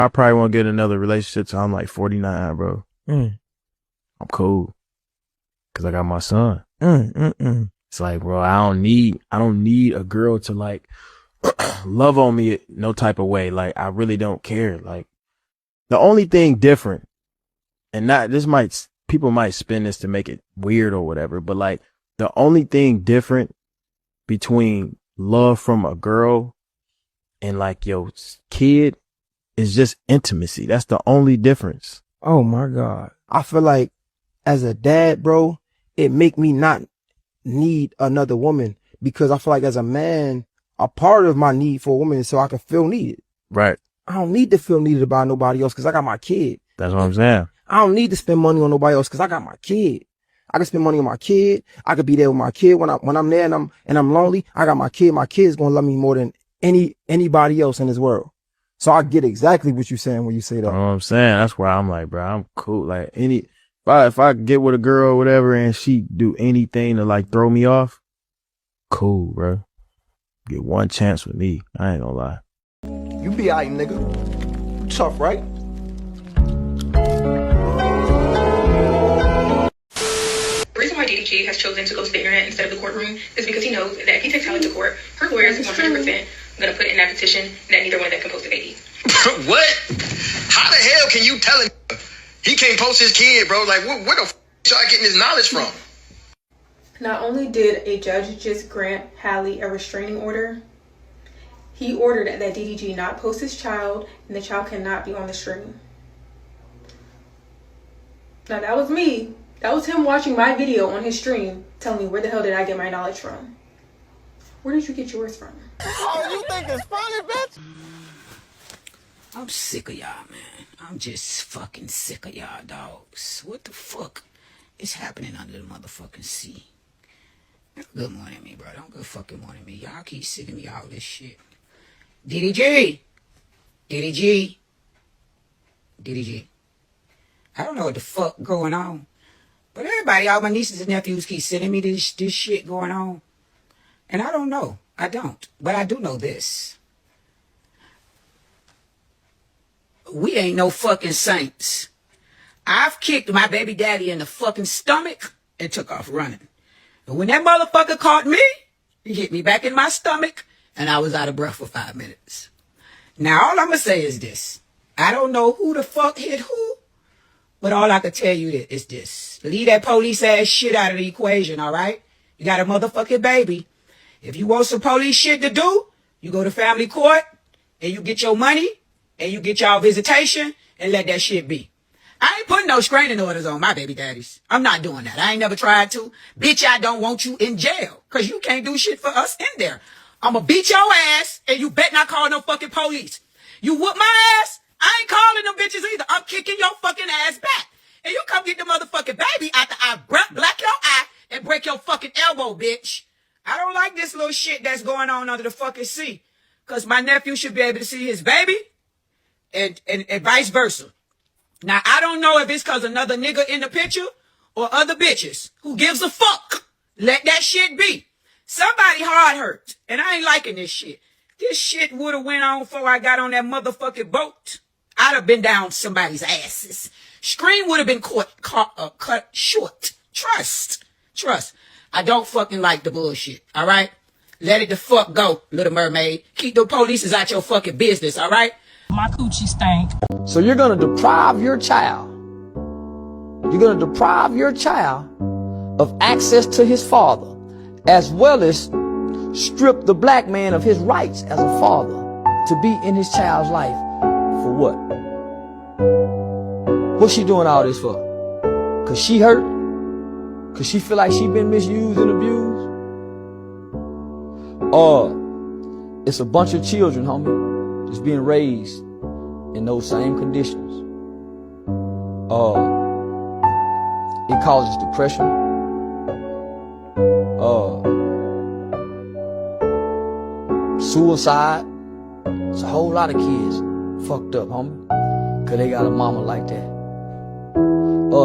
I probably won't get another relationship till I'm like 49, bro. I'm cool. Cause I got my son. It's like, bro, I don't need a girl to like love on me no type of way. Like, I really don't care. Like, the only thing different, and people might spin this to make it weird or whatever, but like, the only thing different between love from a girl and like your kid is just intimacy. That's the only difference. Oh my God. I feel like as a dad, bro, it make me not need another woman, because I feel like as a man, a part of my need for a woman is so I can feel needed. Right. I don't need to feel needed by nobody else because I got my kid. That's what I'm saying. I don't need to spend money on nobody else because I got my kid. I can spend money on my kid. I could be there with my kid when I'm there and I'm lonely. I got my kid. My kid's gonna love me more than anybody else in this world. So I get exactly what you're saying when you say that. You know what I'm saying? That's why I'm like, bro, I'm cool. Like if I get with a girl or whatever and she do anything to like throw me off, cool, bro. Get one chance with me. I ain't gonna lie. You be alright, nigga. You tough, right? The reason why DDG has chosen to go to the internet instead of the courtroom is because he knows that if he takes Halle to court, her lawyers are 100% going to put in that petition that neither one of them can post a baby. What? How the hell can you tell him he can't post his kid, bro? Like, where the f*** y'all getting his knowledge from? Not only did a judge just grant Halle a restraining order, he ordered that DDG not post his child and the child cannot be on the stream. Now that was me. That was him watching my video on his stream telling me where the hell did I get my knowledge from. Where did you get yours from? Oh, you think it's funny, bitch? I'm sick of y'all, man. I'm just fucking sick of y'all dogs. What the fuck is happening under the motherfucking sea? Don't good morning me, bro. Don't good fucking morning me. Y'all keep sending me all this shit. DDG. DDG. DDG. I don't know what the fuck going on. But everybody, all my nieces and nephews keep sending me this shit going on. And I don't know. I don't. But I do know this. We ain't no fucking saints. I've kicked my baby daddy in the fucking stomach and took off running. And when that motherfucker caught me, he hit me back in my stomach and I was out of breath for 5 minutes. Now, all I'm going to say is this. I don't know who the fuck hit who, but all I can tell you is this. Leave that police ass shit out of the equation, all right? You got a motherfucking baby. If you want some police shit to do, you go to family court and you get your money and you get y'all visitation and let that shit be. I ain't putting no restraining orders on my baby daddies. I'm not doing that. I ain't never tried to. Bitch, I don't want you in jail because you can't do shit for us in there. I'm going to beat your ass and you bet not call no fucking police. You whoop my ass, I ain't calling them bitches either. I'm kicking your fucking ass back. And you come get the motherfucking baby after I black your eye and break your fucking elbow, bitch. I don't like this little shit that's going on under the fucking sea. Because my nephew should be able to see his baby and vice versa. Now, I don't know if it's because another nigga in the picture or other bitches. Who gives a fuck? Let that shit be. Somebody hard hurt. And I ain't liking this shit. This shit would have went on before I got on that motherfucking boat. I'd have been down somebody's asses. Scream would have been cut short. Trust. I don't fucking like the bullshit, all right? Let it the fuck go, Little Mermaid. Keep the police out your fucking business, all right? My coochie stank. So you're going to deprive your child. You're going to deprive your child of access to his father, as well as strip the black man of his rights as a father to be in his child's life. For what? What's she doing all this for? Cause she hurt? Cause she feel like she been misused and abused? Or it's a bunch of children, homie, that's being raised in those same conditions. It causes depression. Suicide. It's a whole lot of kids fucked up, homie, cause they got a mama like that.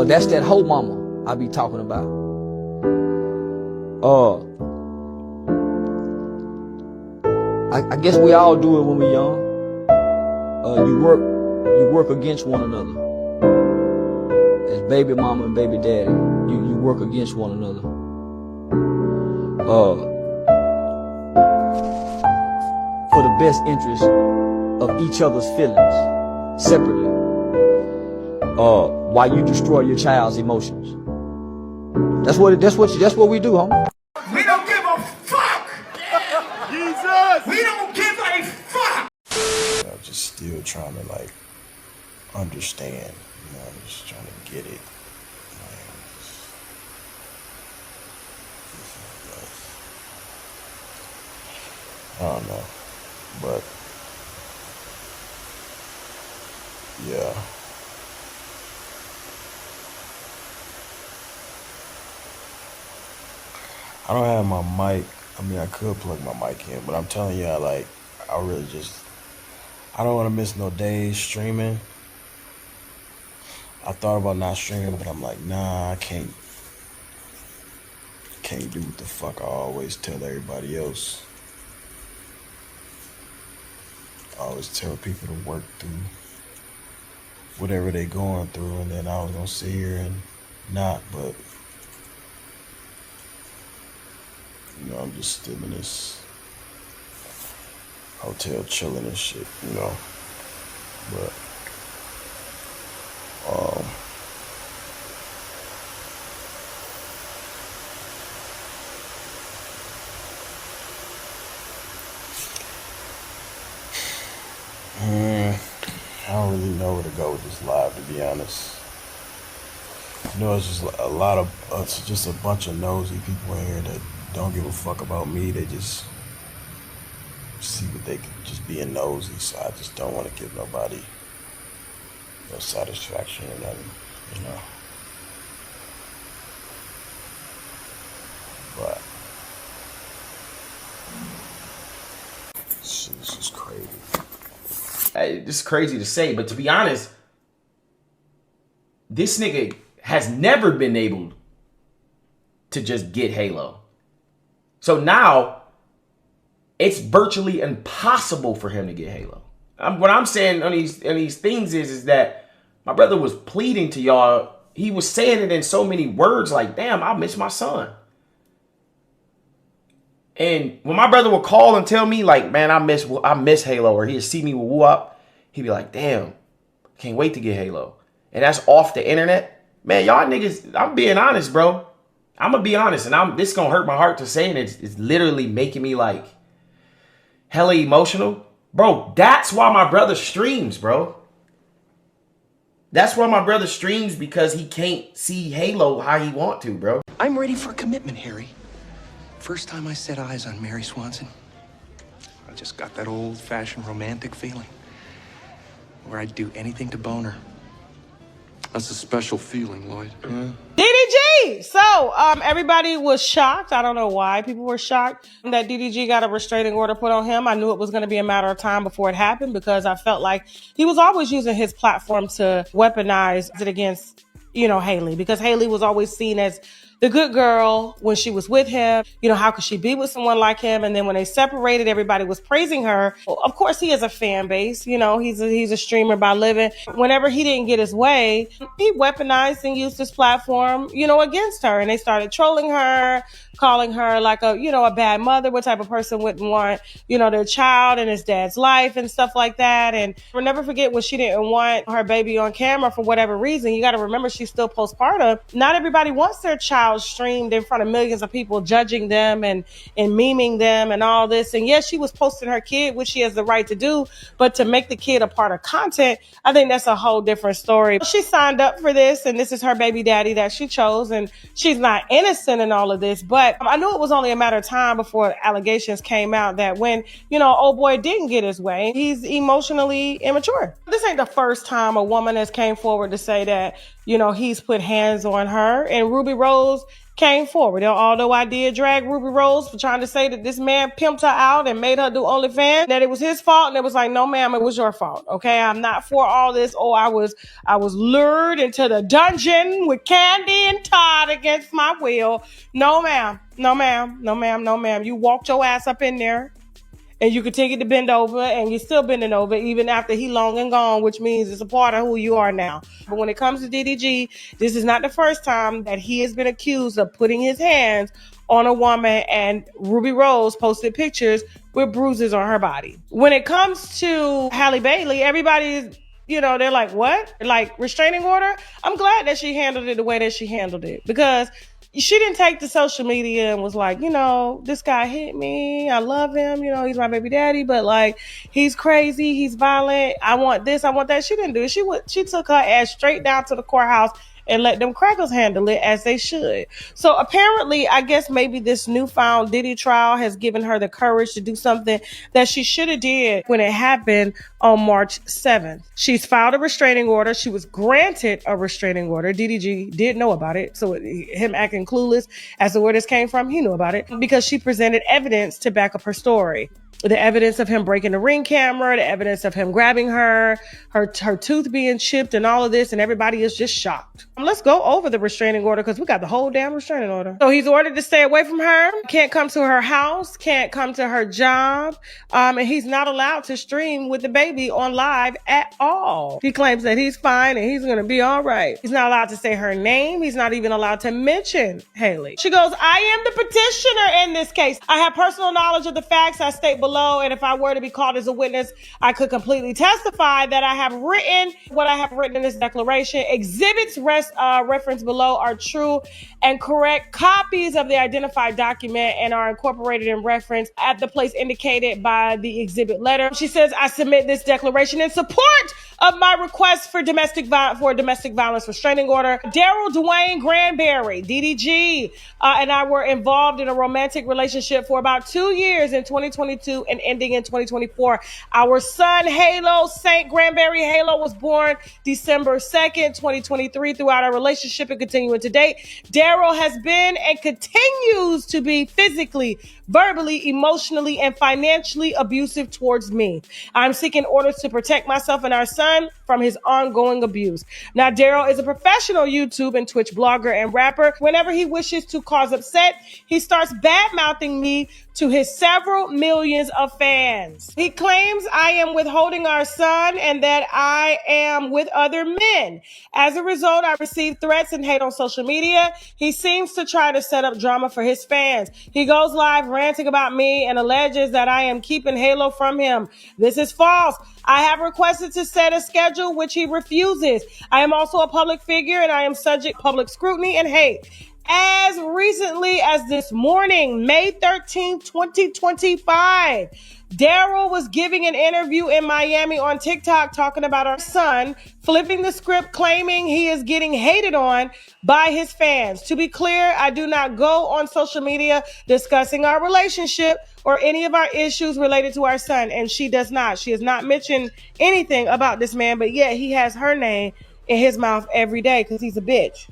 That's that whole mama I be talking about. I guess we all do it when we're young. You work you work against one another. As baby mama and baby daddy, you work against one another. For the best interest of each other's feelings, separately. While you destroy your child's emotions. That's what we do, homie. We don't give a fuck. Jesus. We don't give a fuck. I'm just still trying to like understand. I'm just trying to get it. I don't know, but yeah. I don't have my mic. I mean, I could plug my mic in, but I'm telling you, I really just, I don't want to miss no days streaming. I thought about not streaming, but I'm like, nah, I can't do what the fuck I always tell everybody else. I always tell people to work through whatever they going through, and then I was gonna sit here and not, but I'm just still in this hotel chilling and shit, but I don't really know where to go with this live, to be honest. It's just it's just a bunch of nosy people in here that don't give a fuck about me. They just see what they can, just being nosy. So I just don't want to give nobody no satisfaction or nothing, But shit, this is crazy. This is crazy to say, but to be honest, this nigga has never been able to just get Halo. So now it's virtually impossible for him to get Halo. What I'm saying on these things is that my brother was pleading to y'all. He was saying it in so many words like, damn, I miss my son. And when my brother would call and tell me like, man, I miss Halo, or he'd see me with whoop, he'd be like, damn, can't wait to get Halo. And that's off the internet. Man, y'all niggas, I'm being honest, bro. I'm gonna be honest, and this gonna hurt my heart to say, and it's literally making me like hella emotional. Bro, that's why my brother streams, bro. That's why my brother streams, because he can't see Halo how he want to, bro. I'm ready for commitment, Harry. First time I set eyes on Mary Swanson, I just got that old-fashioned romantic feeling where I'd do anything to bone her. That's a special feeling, Lloyd. DDG! So, everybody was shocked. I don't know why people were shocked that DDG got a restraining order put on him. I knew it was going to be a matter of time before it happened, because I felt like he was always using his platform to weaponize it against, Halle, because Halle was always seen as the good girl when she was with him. How could she be with someone like him? And then when they separated, everybody was praising her. Well, of course, he has a fan base. He's a streamer by living. Whenever he didn't get his way, he weaponized and used his platform, against her. And they started trolling her, calling her like a bad mother. What type of person wouldn't want, their child in his dad's life and stuff like that. And we'll never forget when she didn't want her baby on camera for whatever reason. You got to remember, she's still postpartum. Not everybody wants their child streamed in front of millions of people, judging them and memeing them and all this. And yes, she was posting her kid, which she has the right to do, but to make the kid a part of content, I think that's a whole different story. She signed up for this, and this is her baby daddy that she chose, and she's not innocent in all of this. But I knew it was only a matter of time before allegations came out that when, old boy didn't get his way, he's emotionally immature. This ain't the first time a woman has came forward to say that, he's put hands on her. And Ruby Rose came forward. Although I did drag Ruby Rose for trying to say that this man pimped her out and made her do OnlyFans, that it was his fault, and it was like, no, ma'am, it was your fault. Okay, I'm not for all this. Oh, I was lured into the dungeon with Candy and Todd against my will. No, ma'am. No, ma'am. No, ma'am. No, ma'am. You walked your ass up in there and you continue to bend over, and you're still bending over even after he long and gone, which means it's a part of who you are now. But when it comes to DDG, this is not the first time that he has been accused of putting his hands on a woman, and Ruby Rose posted pictures with bruises on her body. When it comes to Halle Bailey, everybody's, they're like, what? Like, restraining order? I'm glad that she handled it the way that she handled it, because she didn't take to social media and was like, this guy hit me. I love him. He's my baby daddy, but like, he's crazy. He's violent. I want this. I want that. She didn't do it. She took her ass straight down to the courthouse and let them crackers handle it as they should. So apparently, I guess maybe this newfound Diddy trial has given her the courage to do something that she should have did when it happened on March 7th. She's filed a restraining order. She was granted a restraining order. DDG did know about it. So him acting clueless as to where this came from, he knew about it because she presented evidence to back up her story. The evidence of him breaking the Ring camera, the evidence of him grabbing her tooth being chipped and all of this, and everybody is just shocked. Let's go over the restraining order because we got the whole damn restraining order. So he's ordered to stay away from her, can't come to her house, can't come to her job, and he's not allowed to stream with the baby on live at all. He claims that he's fine and he's going to be all right. He's not allowed to say her name. He's not even allowed to mention Halle. She goes, I am the petitioner in this case. I have personal knowledge of the facts I state below, and if I were to be called as a witness, I could completely testify that I have written what I have written in this declaration. Exhibits referenced below are true and correct copies of the identified document and are incorporated in reference at the place indicated by the exhibit letter. She says, I submit this declaration in support of my request for domestic violence restraining order. Daryl Dwayne Granberry, DDG, and I were involved in a romantic relationship for about 2 years in 2022 and ending in 2024. Our son, Halo Saint Granberry Halo, was born December 2nd, 2023. Throughout our relationship and continuing to date, Daryl has been and continues to be physically, verbally, emotionally, and financially abusive towards me. I'm seeking orders to protect myself and our son from his ongoing abuse. Now, Daryl is a professional YouTube and Twitch blogger and rapper. Whenever he wishes to cause upset, he starts bad-mouthing me to his several millions of fans. He claims I am withholding our son and that I am with other men. As a result, I receive threats and hate on social media. He seems to try to set up drama for his fans. He goes live ranting about me and alleges that I am keeping Halo from him. This is false. I have requested to set a schedule, which he refuses. I am also a public figure and I am subject to public scrutiny and hate. As recently as this morning, May 13th, 2025, Daryl was giving an interview in Miami on TikTok talking about our son, flipping the script, claiming he is getting hated on by his fans. To be clear, I do not go on social media discussing our relationship or any of our issues related to our son, and she does not. She has not mentioned anything about this man, but yet he has her name in his mouth every day because he's a bitch.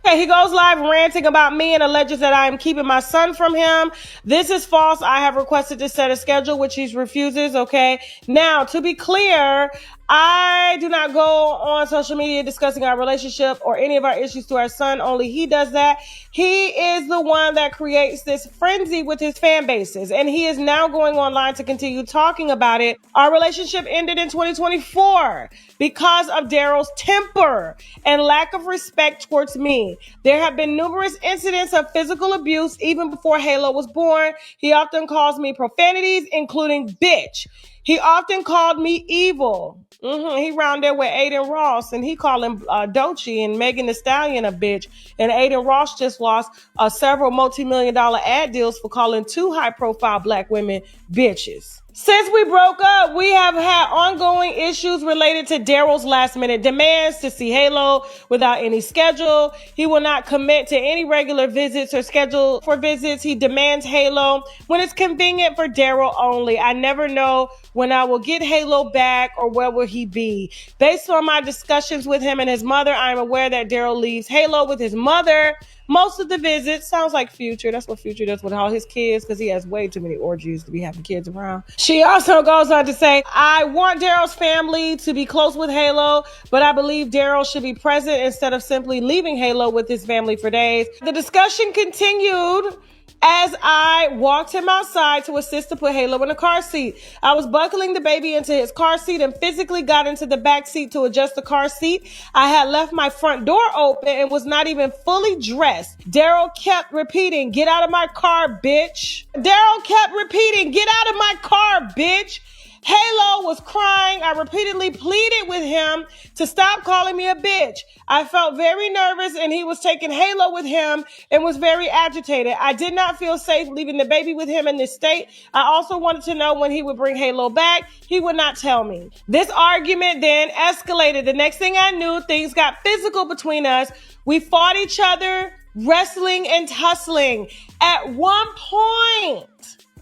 Okay, he goes live ranting about me and alleges that I am keeping my son from him. This is false. I have requested to set a schedule, which he refuses. Okay. Now, to be clear, I do not go on social media discussing our relationship or any of our issues to our son. Only he does that. He is the one that creates this frenzy with his fan bases, and he is now going online to continue talking about it. Our relationship ended in 2024 because of Daryl's temper and lack of respect towards me. There have been numerous incidents of physical abuse even before Halo was born. He often calls me profanities, including bitch. He often called me evil. He round there with Aiden Ross, and he called him Doechii and Megan Thee Stallion a bitch. And Aiden Ross just lost several multi-million-dollar ad deals for calling 2 high-profile black women bitches. Since we broke up, we have had ongoing issues related to Daryl's last-minute demands to see Halo without any schedule. He will not commit to any regular visits or schedule for visits. He demands Halo when it's convenient for Daryl only. I never know when I will get Halo back or where will he be. Based on my discussions with him and his mother, I am aware that Daryl leaves Halo with his mother most of the visits. Sounds like Future. That's what Future does with all his kids because he has way too many orgies to be having kids around. She also goes on to say, I want Daryl's family to be close with Halo, but I believe Daryl should be present instead of simply leaving Halo with his family for days. The discussion continued as I walked him outside to assist to put Halo in the car seat. I was buckling the baby into his car seat and physically got into the back seat to adjust the car seat. I had left my front door open and was not even fully dressed. Daryl kept repeating, "Get out of my car, bitch." Daryl kept repeating, "Get out of my car, bitch." Halo was crying. I repeatedly pleaded with him to stop calling me a bitch. I felt very nervous and he was taking Halo with him and was very agitated. I did not feel safe leaving the baby with him in this state. I also wanted to know when he would bring Halo back. He would not tell me. This argument then escalated. The next thing I knew, things got physical between us. We fought each other, wrestling and tussling. At one point,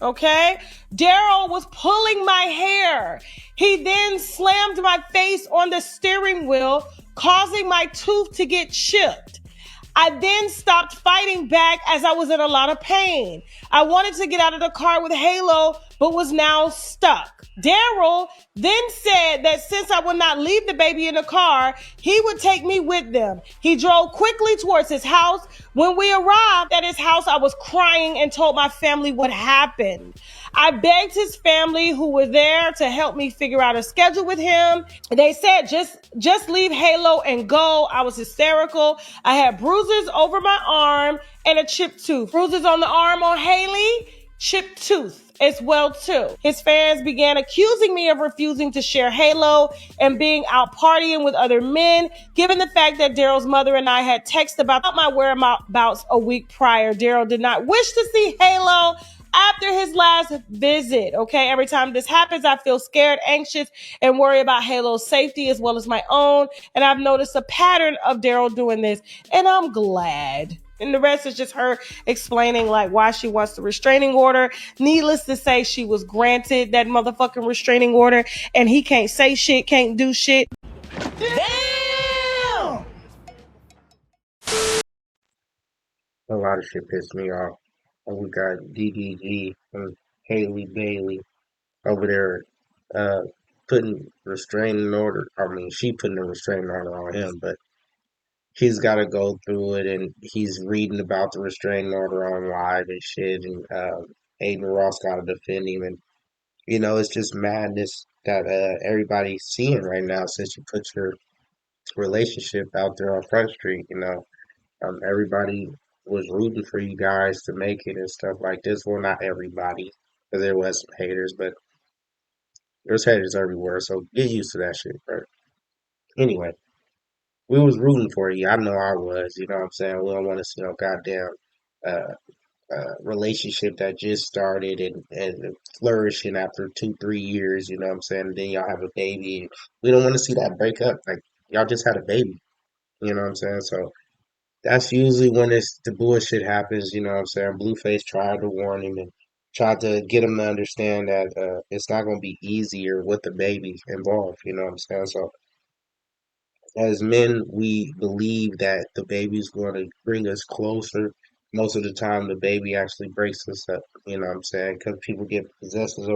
okay, Daryl was pulling my hair. He then slammed my face on the steering wheel, causing my tooth to get chipped. I then stopped fighting back as I was in a lot of pain. I wanted to get out of the car with Halo, but was now stuck. Daryl then said that since I would not leave the baby in the car, he would take me with them. He drove quickly towards his house. When we arrived at his house, I was crying and told my family what happened. I begged his family who were there to help me figure out a schedule with him. They said, just leave Halo and go. I was hysterical. I had bruises over my arm and a chipped tooth. Bruises on the arm on Haley, chipped tooth as well too. His fans began accusing me of refusing to share Halo and being out partying with other men, given the fact that Daryl's mother and I had texted about my whereabouts a week prior. Daryl did not wish to see Halo after his last visit. Okay, every time this happens, I feel scared, anxious, and worry about Halo's safety as well as my own. And I've noticed a pattern of Daryl doing this, and I'm glad. And the rest is just her explaining like why she wants the restraining order. Needless to say, she was granted that motherfucking restraining order, and he can't say shit, can't do shit. Damn! A lot of shit pissed me off. And we got DDG and Haley Bailey over there putting restraining order. I mean, she putting a restraining order on him, but he's got to go through it, and he's reading about the restraining order on live and shit. And Aiden Ross got to defend him, and it's just madness that everybody's seeing right now since you put your relationship out there on Front Street. Everybody was rooting for you guys to make it and stuff like this. Well, not everybody, because there was some haters, but there's haters everywhere. So get used to that shit, bro. Anyway, we was rooting for you. I know I was. You know what I'm saying? We don't want to see no goddamn relationship that just started and flourishing after 2-3 years. You know what I'm saying? And then y'all have a baby. We don't want to see that break up. Like y'all just had a baby. You know what I'm saying? So that's usually when the bullshit happens, you know what I'm saying? Blueface tried to warn him and tried to get him to understand that it's not going to be easier with the baby involved, you know what I'm saying? So as men, we believe that the baby's going to bring us closer. Most of the time, the baby actually breaks us up, you know what I'm saying? Because people get possessive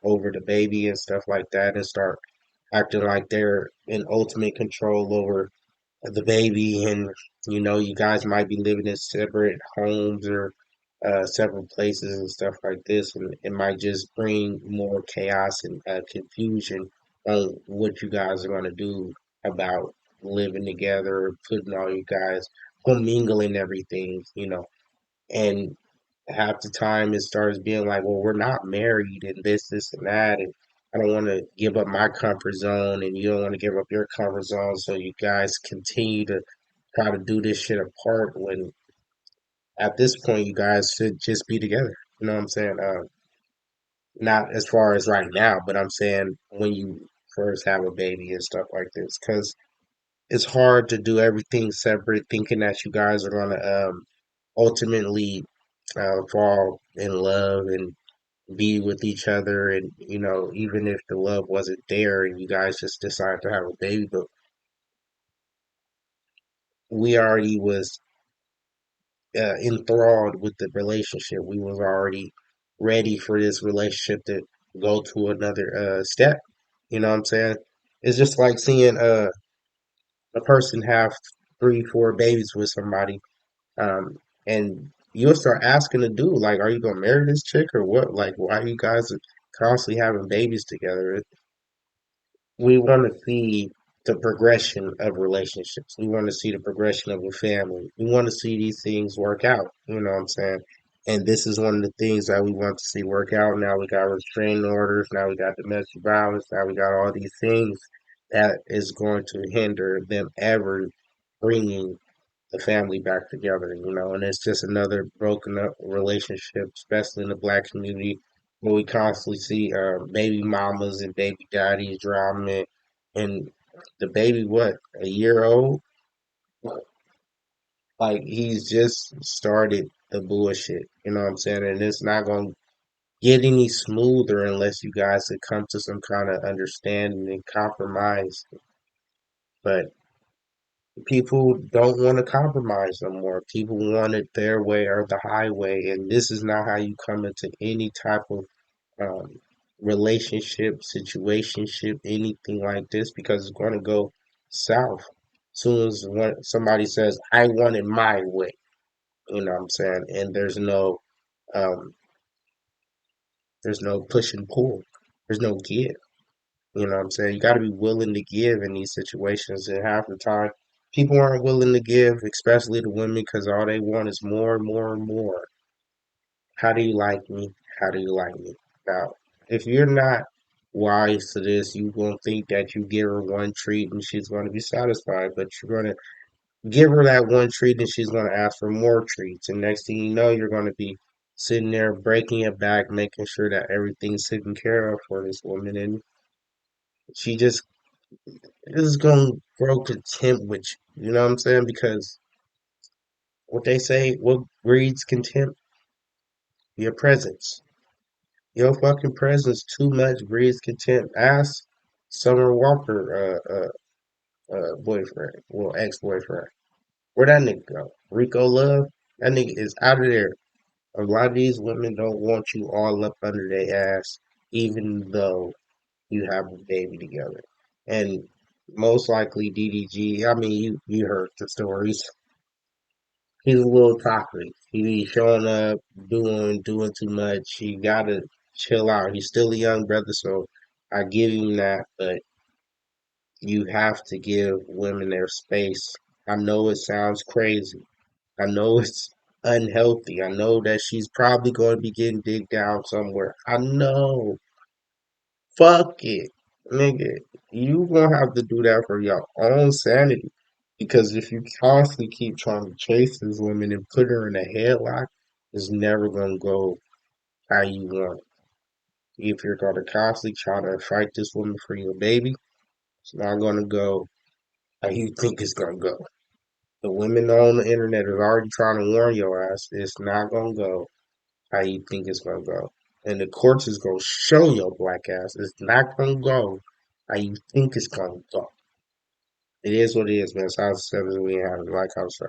over the baby and stuff like that and start acting like they're in ultimate control over the baby, and you guys might be living in separate homes or separate places and stuff like this, and it might just bring more chaos and confusion on what you guys are going to do about living together, putting all you guys commingling everything, and half the time it starts being like, well, we're not married and this and that, and I don't want to give up my comfort zone, and you don't want to give up your comfort zone, so you guys continue to try to do this shit apart when at this point you guys should just be together. You know what I'm saying? Not as far as right now, but I'm saying when you first have a baby and stuff like this, because it's hard to do everything separate, thinking that you guys are going to ultimately fall in love and be with each other, and even if the love wasn't there and you guys just decided to have a baby, but we already was enthralled with the relationship. We was already ready for this relationship to go to another step. You know what I'm saying? It's just like seeing a person have 3-4 babies with somebody, and you'll start asking the dude, like, are you gonna marry this chick or what? Like, why are you guys constantly having babies together? We want to see the progression of relationships. We want to see the progression of a family. We want to see these things work out. You know what I'm saying? And this is one of the things that we want to see work out. Now we got restraining orders. Now we got domestic violence. Now we got all these things that is going to hinder them ever bringing the family back together, you know, and it's just another broken up relationship, especially in the black community, where we constantly see baby mamas and baby daddies drama, and the baby, what, a year old? Like, he's just started the bullshit, you know what I'm saying? And it's not going to get any smoother unless you guys could come to some kind of understanding and compromise. But people don't want to compromise no more. People want it their way or the highway, and this is not how you come into any type of um, relationship, situationship, anything like this, because it's going to go south. Soon as somebody says, "I want it my way," you know what I'm saying, and um, there's no push and pull, there's no give. You know what I'm saying? You got to be willing to give in these situations. And half the time, people aren't willing to give, especially the women, because all they want is more and more and more. How do you like me? How do you like me? Now, if you're not wise to this, you're going to think that you give her one treat and she's going to be satisfied. But you're going to give her that one treat and she's going to ask for more treats. And next thing you know, you're going to be sitting there breaking it back, making sure that everything's taken care of for this woman. And she just is gonna grow contempt with you. You know what I'm saying? Because what they say, what breeds contempt? Your presence. Your fucking presence too much breeds contempt. Ask Summer Walker, boyfriend, well, ex-boyfriend. Where that nigga go? Rico Love? That nigga is out of there. A lot of these women don't want you all up under their ass, even though you have a baby together. And most likely DDG, I mean, you heard the stories. He's a little toxic. He be showing up, doing too much. He gotta chill out. He's still a young brother, so I give him that, but you have to give women their space. I know it sounds crazy. I know it's unhealthy. I know that she's probably going to be getting digged down somewhere. I know. Fuck it. Nigga, you gonna have to do that for your own sanity. Because if you constantly keep trying to chase this woman and put her in a headlock, it's never gonna go how you want. If you're gonna constantly try to fight this woman for your baby, it's not gonna go how you think it's gonna go. The women on the internet are already trying to warn your ass. It's not gonna go how you think it's gonna go. And the courts is gonna show your black ass it's not gonna go how you think it's gonna go. It is what it is, man. Size 7 we have like I was